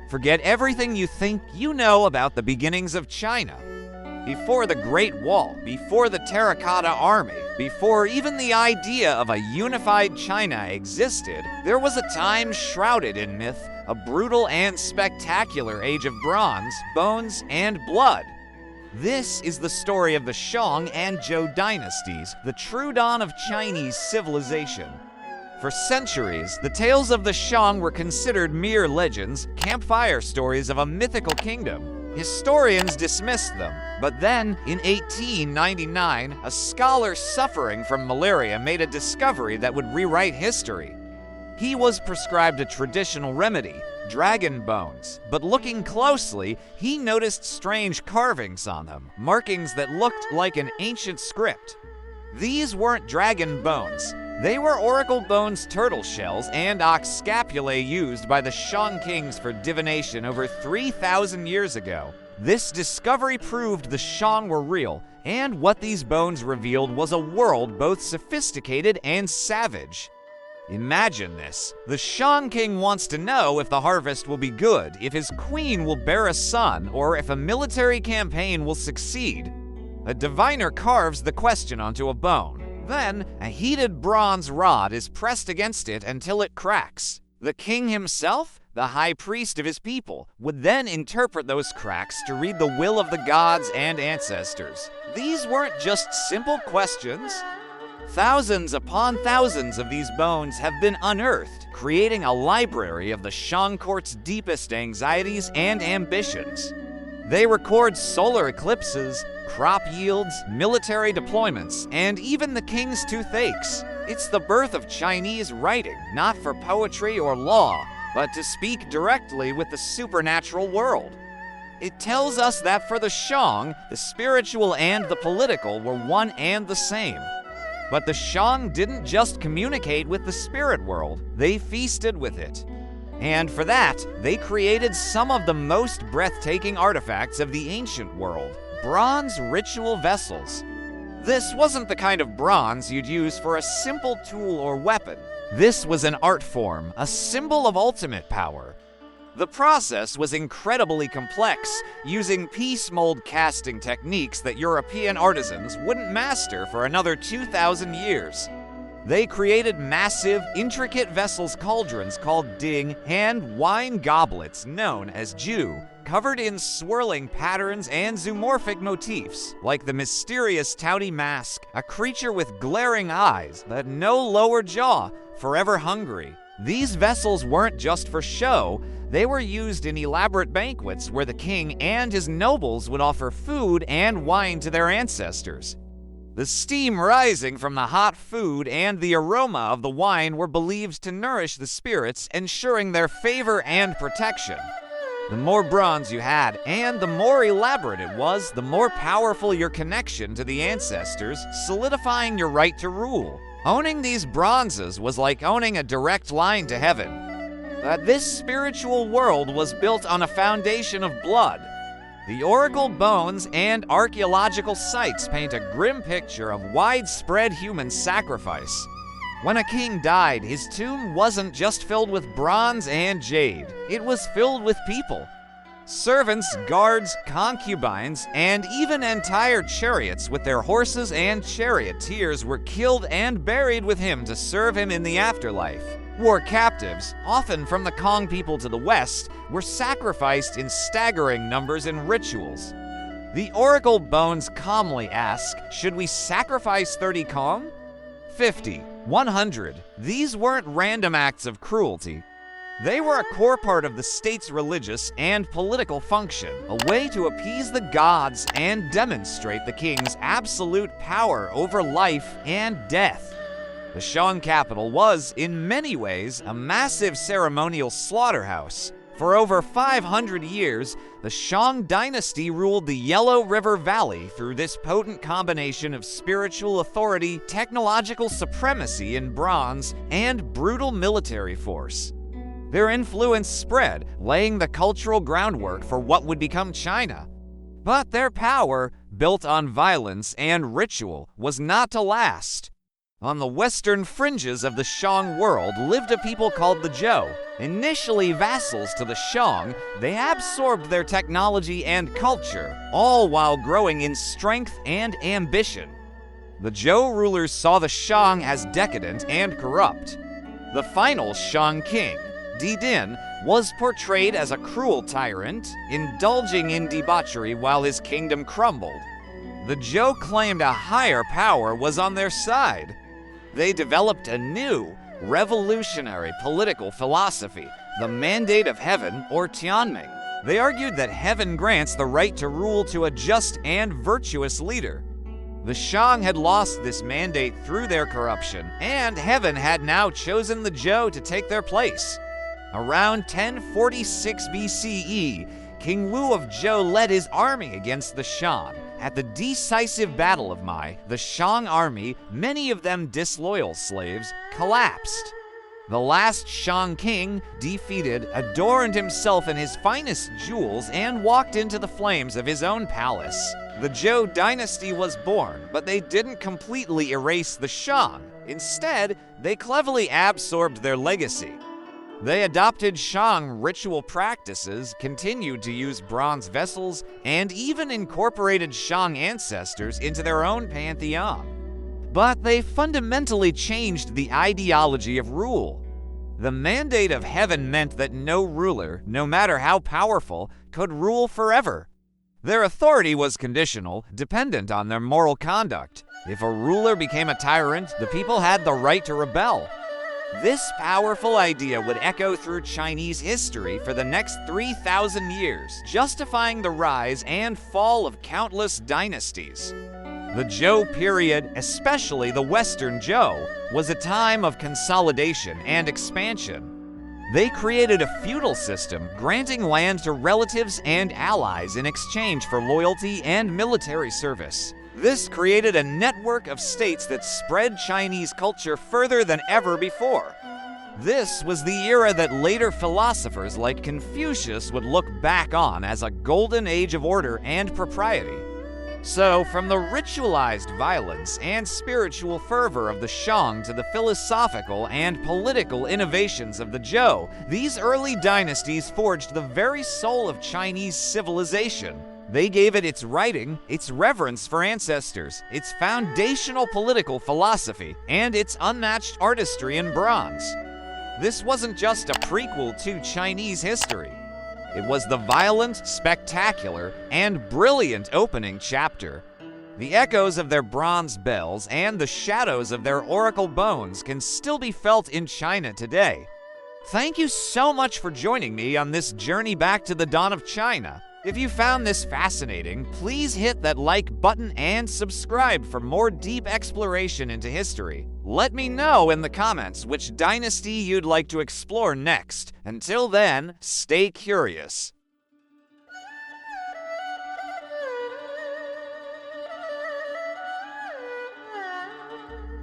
Forget everything you think you know about the beginnings of China. Before the Great Wall, before the Terracotta Army, before even the idea of a unified China existed, there was a time shrouded in myth, a brutal and spectacular age of bronze, bones, and blood. This is the story of the Shang and Zhou dynasties, the true dawn of Chinese civilization. For centuries, the tales of the Shang were considered mere legends, campfire stories of a mythical kingdom. Historians dismissed them, but then, in 1899, a scholar suffering from malaria made a discovery that would rewrite history. He was prescribed a traditional remedy, dragon bones, but looking closely, he noticed strange carvings on them, markings that looked like an ancient script. These weren't dragon bones. They were oracle bones, turtle shells, and ox scapulae used by the Shang kings for divination over 3,000 years ago. This discovery proved the Shang were real, and what these bones revealed was a world both sophisticated and savage. Imagine this. The Shang king wants to know if the harvest will be good, if his queen will bear a son, or if a military campaign will succeed. A diviner carves the question onto a bone. Then, a heated bronze rod is pressed against it until it cracks. The king himself, the high priest of his people, would then interpret those cracks to read the will of the gods and ancestors. These weren't just simple questions. Thousands upon thousands of these bones have been unearthed, creating a library of the Shang court's deepest anxieties and ambitions. They record solar eclipses, crop yields, military deployments, and even the king's toothaches. It's the birth of Chinese writing, not for poetry or law, but to speak directly with the supernatural world. It tells us that for the Shang, the spiritual and the political were one and the same. But the Shang didn't just communicate with the spirit world, they feasted with it. And for that, they created some of the most breathtaking artifacts of the ancient world, bronze ritual vessels. This wasn't the kind of bronze you'd use for a simple tool or weapon. This was an art form, a symbol of ultimate power. The process was incredibly complex, using piece mold casting techniques that European artisans wouldn't master for another 2,000 years. They created massive, intricate vessels cauldrons called ding and wine goblets known as Zhou, covered in swirling patterns and zoomorphic motifs, like the mysterious touty mask, a creature with glaring eyes that had no lower jaw, forever hungry. These vessels weren't just for show, they were used in elaborate banquets where the king and his nobles would offer food and wine to their ancestors. The steam rising from the hot food and the aroma of the wine were believed to nourish the spirits, ensuring their favor and protection. The more bronze you had, and the more elaborate it was, the more powerful your connection to the ancestors, solidifying your right to rule. Owning these bronzes was like owning a direct line to heaven. But this spiritual world was built on a foundation of blood. The oracle bones and archaeological sites paint a grim picture of widespread human sacrifice. When a king died, his tomb wasn't just filled with bronze and jade, it was filled with people. Servants, guards, concubines, and even entire chariots with their horses and charioteers were killed and buried with him to serve him in the afterlife. War captives, often from the Kong people to the west, were sacrificed in staggering numbers in rituals. The oracle bones calmly ask, should we sacrifice 30 Kong? 50, 100. These weren't random acts of cruelty. They were a core part of the state's religious and political function, a way to appease the gods and demonstrate the king's absolute power over life and death. The Shang capital was, in many ways, a massive ceremonial slaughterhouse. For over 500 years, the Shang Dynasty ruled the Yellow River Valley through this potent combination of spiritual authority, technological supremacy in bronze, and brutal military force. Their influence spread, laying the cultural groundwork for what would become China. But their power, built on violence and ritual, was not to last. On the western fringes of the Shang world lived a people called the Zhou. Initially vassals to the Shang, they absorbed their technology and culture, all while growing in strength and ambition. The Zhou rulers saw the Shang as decadent and corrupt. The final Shang king, Didin, was portrayed as a cruel tyrant, indulging in debauchery while his kingdom crumbled. The Zhou claimed a higher power was on their side. They developed a new, revolutionary political philosophy, the Mandate of Heaven, or Tianming. They argued that heaven grants the right to rule to a just and virtuous leader. The Shang had lost this mandate through their corruption, and heaven had now chosen the Zhou to take their place. Around 1046 BCE, King Wu of Zhou led his army against the Shang. At the decisive Battle of Mai, the Shang army, many of them disloyal slaves, collapsed. The last Shang king, defeated, adorned himself in his finest jewels and walked into the flames of his own palace. The Zhou dynasty was born, but they didn't completely erase the Shang. Instead, they cleverly absorbed their legacy. They adopted Shang ritual practices, continued to use bronze vessels, and even incorporated Shang ancestors into their own pantheon. But they fundamentally changed the ideology of rule. The Mandate of Heaven meant that no ruler, no matter how powerful, could rule forever. Their authority was conditional, dependent on their moral conduct. If a ruler became a tyrant, the people had the right to rebel. This powerful idea would echo through Chinese history for the next 3,000 years, justifying the rise and fall of countless dynasties. The Zhou period, especially the Western Zhou, was a time of consolidation and expansion. They created a feudal system, granting land to relatives and allies in exchange for loyalty and military service. This created a network of states that spread Chinese culture further than ever before. This was the era that later philosophers like Confucius would look back on as a golden age of order and propriety. So, from the ritualized violence and spiritual fervor of the Shang to the philosophical and political innovations of the Zhou, these early dynasties forged the very soul of Chinese civilization. They gave it its writing, its reverence for ancestors, its foundational political philosophy, and its unmatched artistry in bronze. This wasn't just a prequel to Chinese history. It was the violent, spectacular, and brilliant opening chapter. The echoes of their bronze bells and the shadows of their oracle bones can still be felt in China today. Thank you so much for joining me on this journey back to the dawn of China. If you found this fascinating, please hit that like button and subscribe for more deep exploration into history. Let me know in the comments which dynasty you'd like to explore next. Until then, stay curious.